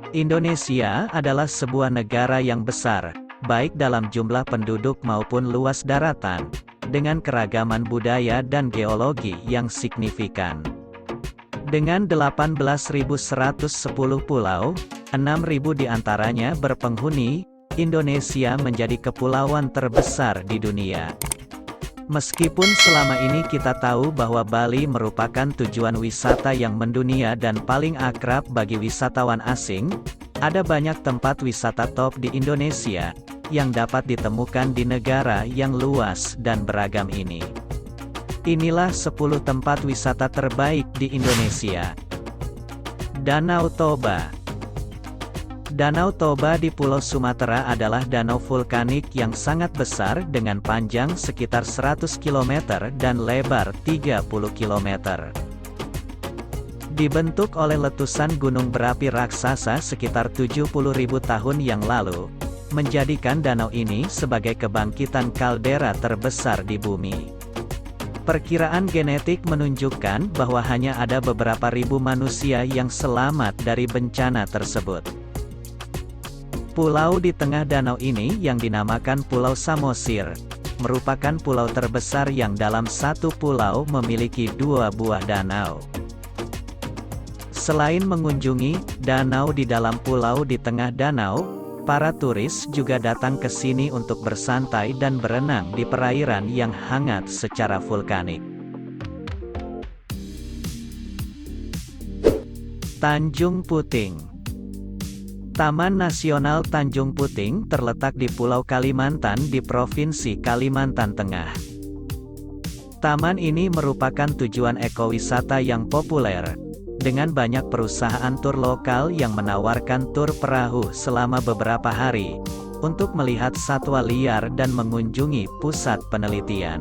Indonesia adalah sebuah negara yang besar, baik dalam jumlah penduduk maupun luas daratan, dengan keragaman budaya dan geologi yang signifikan. Dengan 18.110 pulau, 6.000 diantaranya berpenghuni, Indonesia menjadi kepulauan terbesar di dunia. Meskipun selama ini kita tahu bahwa Bali merupakan tujuan wisata yang mendunia dan paling akrab bagi wisatawan asing, ada banyak tempat wisata top di Indonesia, yang dapat ditemukan di negara yang luas dan beragam ini. Inilah 10 tempat wisata terbaik di Indonesia. Danau Toba. Danau Toba di Pulau Sumatera adalah danau vulkanik yang sangat besar dengan panjang sekitar 100 km dan lebar 30 km. Dibentuk oleh letusan gunung berapi raksasa sekitar 70.000 tahun yang lalu, menjadikan danau ini sebagai kebangkitan kaldera terbesar di bumi. Perkiraan genetik menunjukkan bahwa hanya ada beberapa ribu manusia yang selamat dari bencana tersebut. Pulau di tengah danau ini yang dinamakan Pulau Samosir, merupakan pulau terbesar yang dalam satu pulau memiliki 2 buah danau. Selain mengunjungi danau di dalam pulau di tengah danau, para turis juga datang ke sini untuk bersantai dan berenang di perairan yang hangat secara vulkanik. Tanjung Puting. Taman Nasional Tanjung Puting terletak di Pulau Kalimantan di Provinsi Kalimantan Tengah. Taman ini merupakan tujuan ekowisata yang populer, dengan banyak perusahaan tur lokal yang menawarkan tur perahu selama beberapa hari, untuk melihat satwa liar dan mengunjungi pusat penelitian.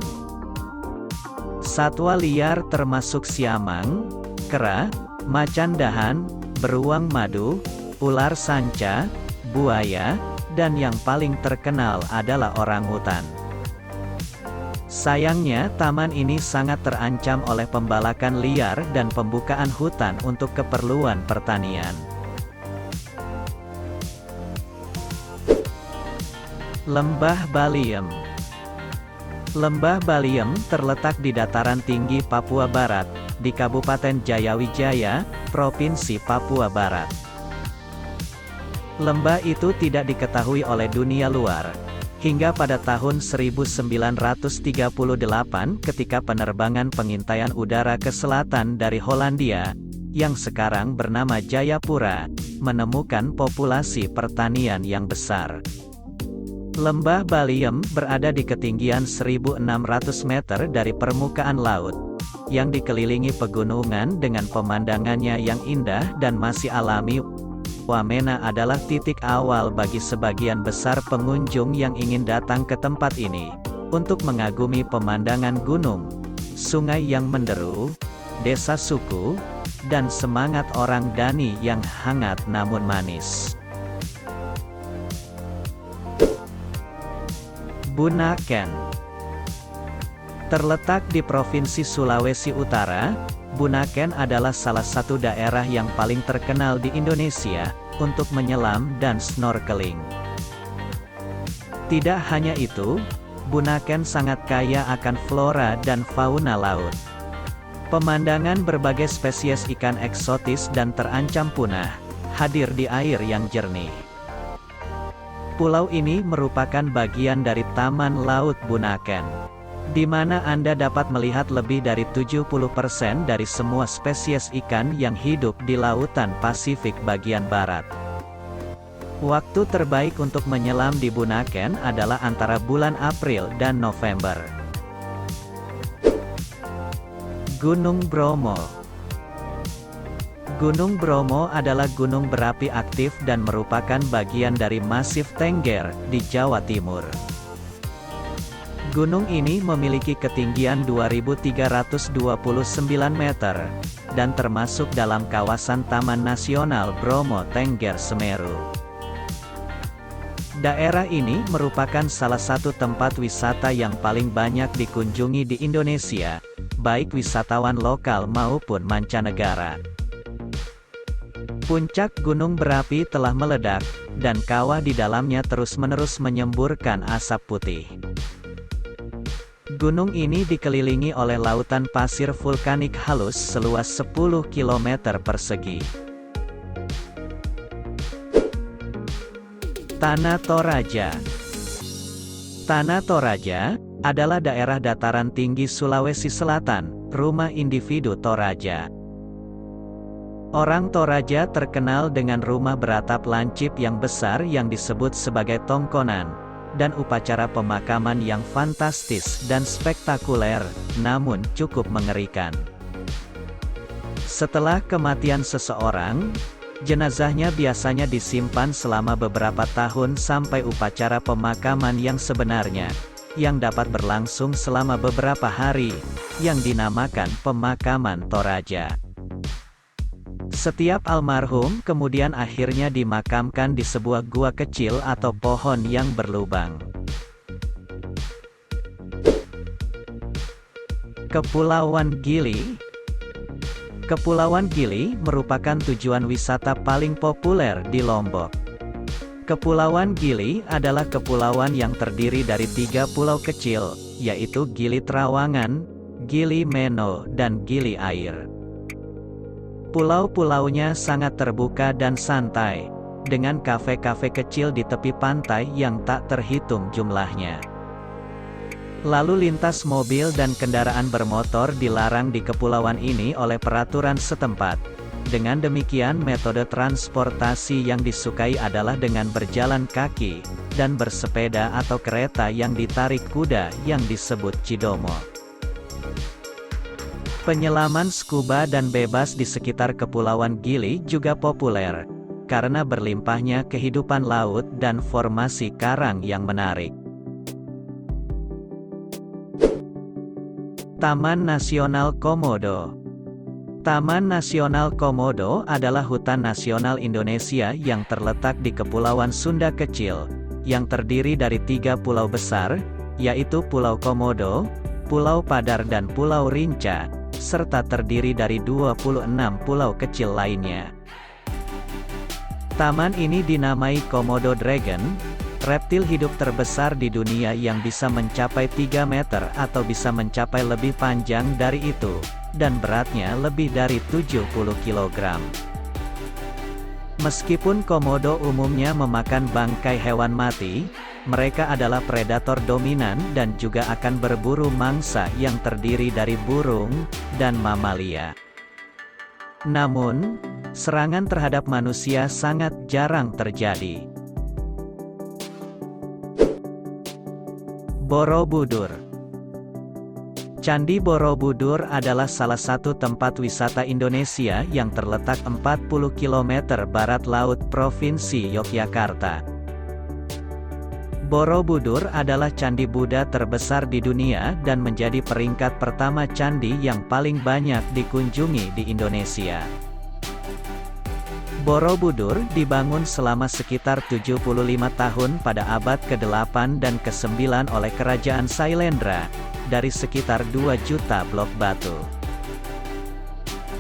Satwa liar termasuk siamang, kera, macan dahan, beruang madu, ular sanca, buaya, dan yang paling terkenal adalah orangutan. Sayangnya taman ini sangat terancam oleh pembalakan liar dan pembukaan hutan untuk keperluan pertanian. Lembah Baliem. Lembah Baliem terletak di dataran tinggi Papua Barat, di Kabupaten Jayawijaya, Provinsi Papua Barat. Lembah itu tidak diketahui oleh dunia luar, hingga pada tahun 1938 ketika penerbangan pengintaian udara ke selatan dari Hollandia, yang sekarang bernama Jayapura, menemukan populasi pertanian yang besar. Lembah Baliem berada di ketinggian 1.600 meter dari permukaan laut, yang dikelilingi pegunungan dengan pemandangannya yang indah dan masih alami. Wamena adalah titik awal bagi sebagian besar pengunjung yang ingin datang ke tempat ini, untuk mengagumi pemandangan gunung, sungai yang menderu, desa suku, dan semangat orang Dani yang hangat namun manis. Bunaken. Terletak di Provinsi Sulawesi Utara, Bunaken adalah salah satu daerah yang paling terkenal di Indonesia, untuk menyelam dan snorkeling. Tidak hanya itu, Bunaken sangat kaya akan flora dan fauna laut. Pemandangan berbagai spesies ikan eksotis dan terancam punah, hadir di air yang jernih. Pulau ini merupakan bagian dari Taman Laut Bunaken, di mana Anda dapat melihat lebih dari 70% dari semua spesies ikan yang hidup di Lautan Pasifik bagian barat. Waktu terbaik untuk menyelam di Bunaken adalah antara bulan April dan November. Gunung Bromo. Gunung Bromo adalah gunung berapi aktif dan merupakan bagian dari Masif Tengger, di Jawa Timur. Gunung ini memiliki ketinggian 2.329 meter, dan termasuk dalam kawasan Taman Nasional Bromo Tengger Semeru. Daerah ini merupakan salah satu tempat wisata yang paling banyak dikunjungi di Indonesia, baik wisatawan lokal maupun mancanegara. Puncak gunung berapi telah meledak, dan kawah di dalamnya terus-menerus menyemburkan asap putih. Gunung ini dikelilingi oleh lautan pasir vulkanik halus seluas 10 km persegi. Tanah Toraja. Tanah Toraja adalah daerah dataran tinggi Sulawesi Selatan, rumah individu Toraja. Orang Toraja terkenal dengan rumah beratap lancip yang besar yang disebut sebagai tongkonan, dan upacara pemakaman yang fantastis dan spektakuler, namun cukup mengerikan. Setelah kematian seseorang, jenazahnya biasanya disimpan selama beberapa tahun sampai upacara pemakaman yang sebenarnya, yang dapat berlangsung selama beberapa hari, yang dinamakan pemakaman Toraja. Setiap almarhum kemudian akhirnya dimakamkan di sebuah gua kecil atau pohon yang berlubang. Kepulauan Gili. Kepulauan Gili merupakan tujuan wisata paling populer di Lombok. Kepulauan Gili adalah kepulauan yang terdiri dari 3 pulau kecil, yaitu Gili Trawangan, Gili Meno, dan Gili Air. Pulau-pulaunya sangat terbuka dan santai, dengan kafe-kafe kecil di tepi pantai yang tak terhitung jumlahnya. Lalu lintas mobil dan kendaraan bermotor dilarang di kepulauan ini oleh peraturan setempat. Dengan demikian metode transportasi yang disukai adalah dengan berjalan kaki, dan bersepeda atau kereta yang ditarik kuda yang disebut Cidomo. Penyelaman scuba dan bebas di sekitar Kepulauan Gili juga populer, karena berlimpahnya kehidupan laut dan formasi karang yang menarik. Taman Nasional Komodo. Taman Nasional Komodo adalah hutan nasional Indonesia yang terletak di Kepulauan Sunda Kecil, yang terdiri dari 3 pulau besar, yaitu Pulau Komodo, Pulau Padar dan Pulau Rinca, serta terdiri dari 26 pulau kecil lainnya. Taman ini dinamai Komodo Dragon, reptil hidup terbesar di dunia yang bisa mencapai 3 meter atau bisa mencapai lebih panjang dari itu, dan beratnya lebih dari 70 kg. Meskipun komodo umumnya memakan bangkai hewan mati, mereka adalah predator dominan dan juga akan berburu mangsa yang terdiri dari burung dan mamalia. Namun, serangan terhadap manusia sangat jarang terjadi. Borobudur. Candi Borobudur adalah salah satu tempat wisata Indonesia yang terletak 40 km barat laut Provinsi Yogyakarta. Borobudur adalah candi Buddha terbesar di dunia dan menjadi peringkat pertama candi yang paling banyak dikunjungi di Indonesia. Borobudur dibangun selama sekitar 75 tahun pada abad ke-8 dan ke-9 oleh Kerajaan Sailendra, dari sekitar 2 juta blok batu.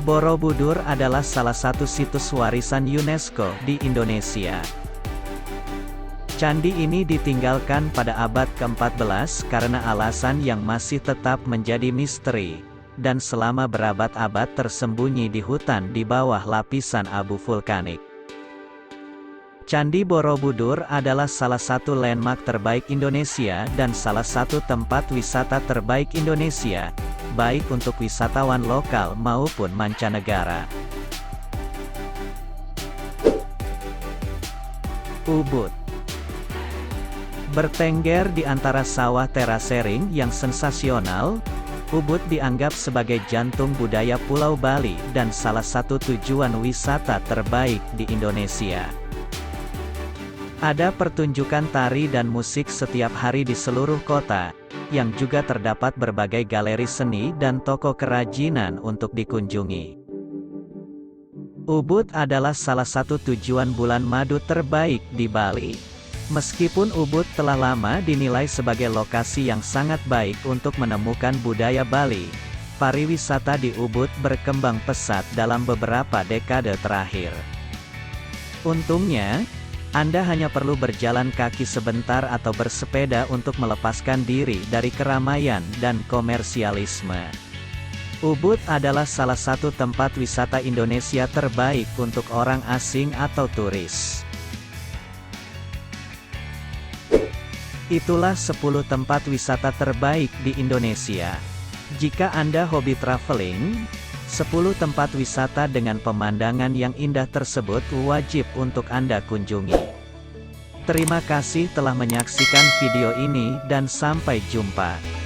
Borobudur adalah salah satu situs warisan UNESCO di Indonesia. Candi ini ditinggalkan pada abad ke-14 karena alasan yang masih tetap menjadi misteri, dan selama berabad-abad tersembunyi di hutan di bawah lapisan abu vulkanik. Candi Borobudur adalah salah satu landmark terbaik Indonesia dan salah satu tempat wisata terbaik Indonesia, baik untuk wisatawan lokal maupun mancanegara. Ubud. Bertengger di antara sawah terasering yang sensasional, Ubud dianggap sebagai jantung budaya Pulau Bali dan salah satu tujuan wisata terbaik di Indonesia. Ada pertunjukan tari dan musik setiap hari di seluruh kota, yang juga terdapat berbagai galeri seni dan toko kerajinan untuk dikunjungi. Ubud adalah salah satu tujuan bulan madu terbaik di Bali. Meskipun Ubud telah lama dinilai sebagai lokasi yang sangat baik untuk menemukan budaya Bali, pariwisata di Ubud berkembang pesat dalam beberapa dekade terakhir. Untungnya, Anda hanya perlu berjalan kaki sebentar atau bersepeda untuk melepaskan diri dari keramaian dan komersialisme. Ubud adalah salah satu tempat wisata Indonesia terbaik untuk orang asing atau turis. Itulah 10 tempat wisata terbaik di Indonesia. Jika Anda hobi traveling, 10 tempat wisata dengan pemandangan yang indah tersebut wajib untuk Anda kunjungi. Terima kasih telah menyaksikan video ini dan sampai jumpa.